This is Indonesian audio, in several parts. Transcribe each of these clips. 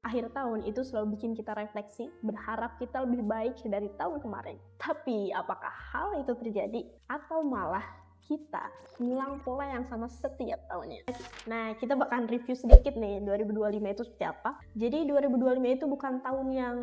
akhir tahun itu selalu bikin kita refleksi, berharap kita lebih baik dari tahun kemarin. Tapi apakah hal itu terjadi atau malah kita ngulang pola yang sama setiap tahunnya? Nah, kita bakalan review sedikit nih 2025 itu seperti apa. Jadi 2025 itu bukan tahun yang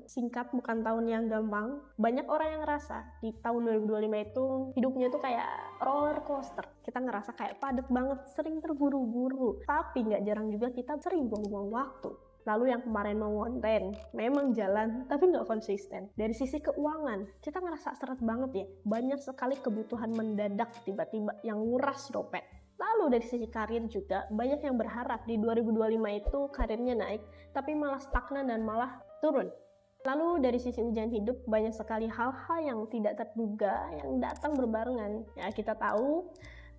singkat, bukan tahun yang gampang. Banyak orang yang ngerasa di tahun 2025 itu hidupnya itu kayak roller coaster. Kita ngerasa kayak padat banget, sering terburu-buru. Tapi nggak jarang juga kita sering buang-buang waktu. Lalu yang kemarin mau konten, memang jalan tapi nggak konsisten. Dari sisi keuangan, kita ngerasa seret banget ya. Banyak sekali kebutuhan mendadak tiba-tiba yang nguras dompet. Lalu dari sisi karir juga, banyak yang berharap di 2025 itu karirnya naik, tapi malah stagnan dan malah turun. Lalu dari sisi ujian hidup, banyak sekali hal-hal yang tidak terduga yang datang berbarengan. Ya, kita tahu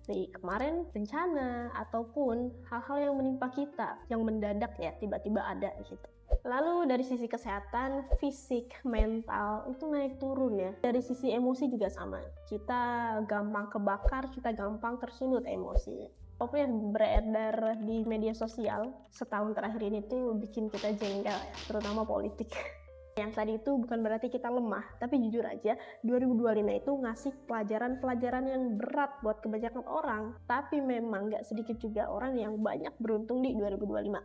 dari kemarin bencana ataupun hal-hal yang menimpa kita yang mendadak ya tiba-tiba ada gitu. Lalu dari sisi kesehatan, fisik, mental itu naik turun ya. Dari sisi emosi juga sama. Kita gampang kebakar, kita gampang tersulut emosi. Apa yang beredar di media sosial setahun terakhir ini tuh bikin kita jengkel ya, terutama politik. Yang tadi itu bukan berarti kita lemah, tapi jujur aja 2025 itu ngasih pelajaran-pelajaran yang berat buat kebanyakan orang. Tapi memang nggak sedikit juga orang yang banyak beruntung di 2025.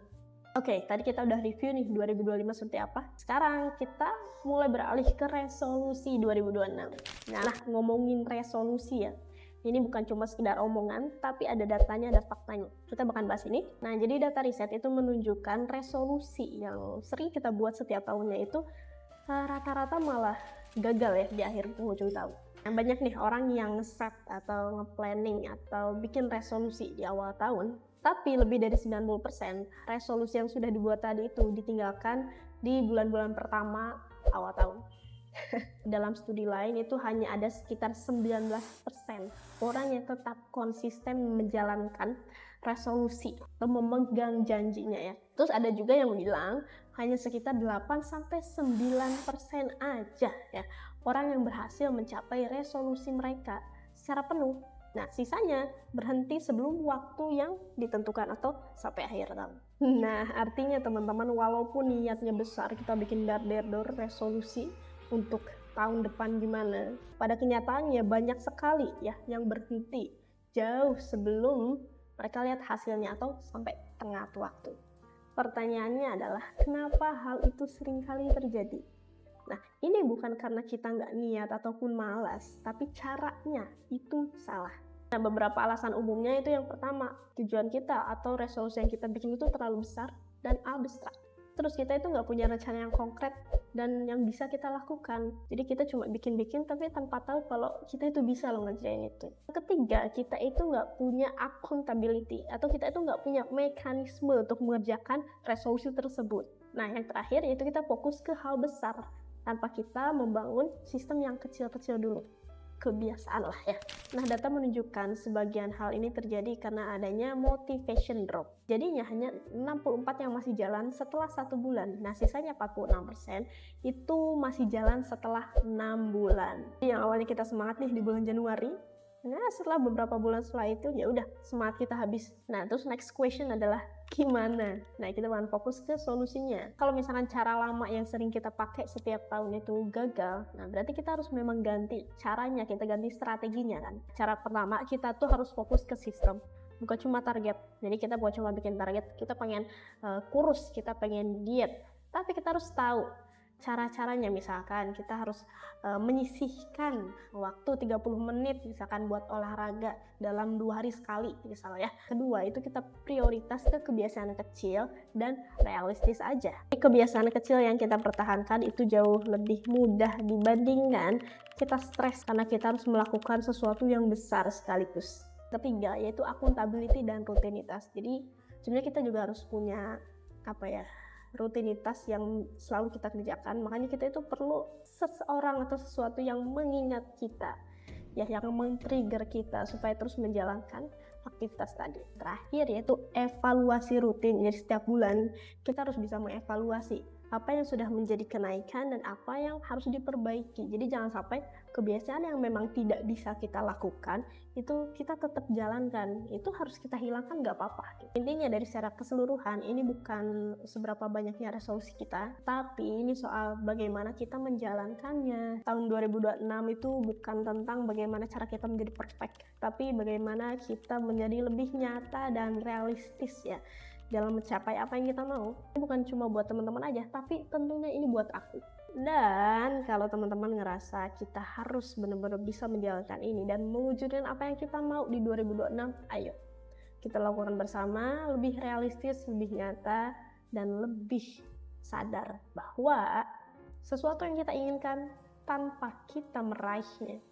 Oke, tadi kita udah review nih 2025 seperti apa. Sekarang kita mulai beralih ke resolusi 2026. Nah, ngomongin resolusi ya, ini bukan cuma sekedar omongan, tapi ada datanya, ada faktanya. Kita bakal bahas ini. Nah, jadi data riset itu menunjukkan resolusi yang sering kita buat setiap tahunnya itu rata-rata malah gagal ya di akhir penghujung tahun. Nah, banyak nih orang yang set atau nge-planning atau bikin resolusi di awal tahun, tapi lebih dari 90% resolusi yang sudah dibuat tadi itu ditinggalkan di bulan-bulan pertama awal tahun. Dalam studi lain itu hanya ada sekitar 19% orang yang tetap konsisten menjalankan resolusi atau memegang janjinya ya. Terus ada juga yang bilang hanya sekitar 8-9% aja ya orang yang berhasil mencapai resolusi mereka secara penuh. Nah, sisanya berhenti sebelum waktu yang ditentukan atau sampai akhir tahun. Nah, artinya teman-teman, walaupun niatnya besar, kita bikin dar-der resolusi untuk tahun depan gimana, pada kenyataannya banyak sekali ya yang berhenti jauh sebelum mereka lihat hasilnya atau sampai tengah waktu. Pertanyaannya adalah kenapa hal itu seringkali terjadi? Nah, ini bukan karena kita nggak niat ataupun malas, tapi caranya itu salah. Nah, beberapa alasan umumnya itu yang pertama, tujuan kita atau resolusi yang kita bikin itu terlalu besar dan abstrak. Terus kita itu nggak punya rencana yang konkret dan yang bisa kita lakukan. Jadi kita cuma bikin-bikin tapi tanpa tahu kalau kita itu bisa loh ngerjain itu. Ketiga, kita itu nggak punya accountability atau kita itu nggak punya mekanisme untuk mengerjakan resolusi tersebut. Nah, yang terakhir yaitu kita fokus ke hal besar tanpa kita membangun sistem yang kecil-kecil dulu. Kebiasaan lah ya. Nah, data menunjukkan sebagian hal ini terjadi karena adanya motivation drop. Jadinya hanya 64 yang masih jalan setelah 1 bulan. Nah, sisanya 46% itu masih jalan setelah 6 bulan. Yang awalnya kita semangat nih di bulan Januari, nah setelah beberapa bulan setelah itu ya udah semangat kita habis. Nah, terus next question adalah gimana? Nah, kita akan fokus ke solusinya. Kalau misalkan cara lama yang sering kita pakai setiap tahun itu gagal, nah berarti kita harus memang ganti caranya, kita ganti strateginya kan. Cara pertama, kita tuh harus fokus ke sistem, bukan cuma target. Jadi kita bukan cuma bikin target, kita pengen kurus, kita pengen diet, tapi kita harus tahu cara-caranya. Misalkan kita harus menyisihkan waktu 30 menit misalkan buat olahraga dalam 2 hari sekali misalnya ya. Kedua, itu kita prioritas ke kebiasaan kecil dan realistis aja. Kebiasaan kecil yang kita pertahankan itu jauh lebih mudah dibandingkan kita stres karena kita harus melakukan sesuatu yang besar sekaligus. Ketiga, yaitu accountability dan rutinitas. Jadi sebenarnya kita juga harus punya rutinitas yang selalu kita kerjakan. Makanya kita itu perlu seseorang atau sesuatu yang mengingat kita ya, yang men-trigger kita supaya terus menjalankan aktivitas tadi. Terakhir yaitu evaluasi rutin. Jadi setiap bulan kita harus bisa mengevaluasi apa yang sudah menjadi kenaikan dan apa yang harus diperbaiki. Jadi jangan sampai kebiasaan yang memang tidak bisa kita lakukan itu kita tetap jalankan, itu harus kita hilangkan, nggak apa-apa. Intinya dari secara keseluruhan ini bukan seberapa banyaknya resolusi kita, tapi ini soal bagaimana kita menjalankannya. Tahun 2026 itu bukan tentang bagaimana cara kita menjadi perfect, tapi bagaimana kita menjadi lebih nyata dan realistis ya dalam mencapai apa yang kita mau. Ini bukan cuma buat teman-teman aja, tapi tentunya ini buat aku. Dan kalau teman-teman ngerasa kita harus benar-benar bisa menjalankan ini dan mewujudkan apa yang kita mau di 2026, ayo kita lakukan bersama, lebih realistis, lebih nyata, dan lebih sadar bahwa sesuatu yang kita inginkan tanpa kita meraihnya,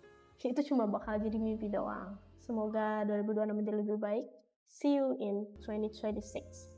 itu cuma bakal jadi mimpi doang. Semoga 2026 menjadi lebih baik. See you in 2026.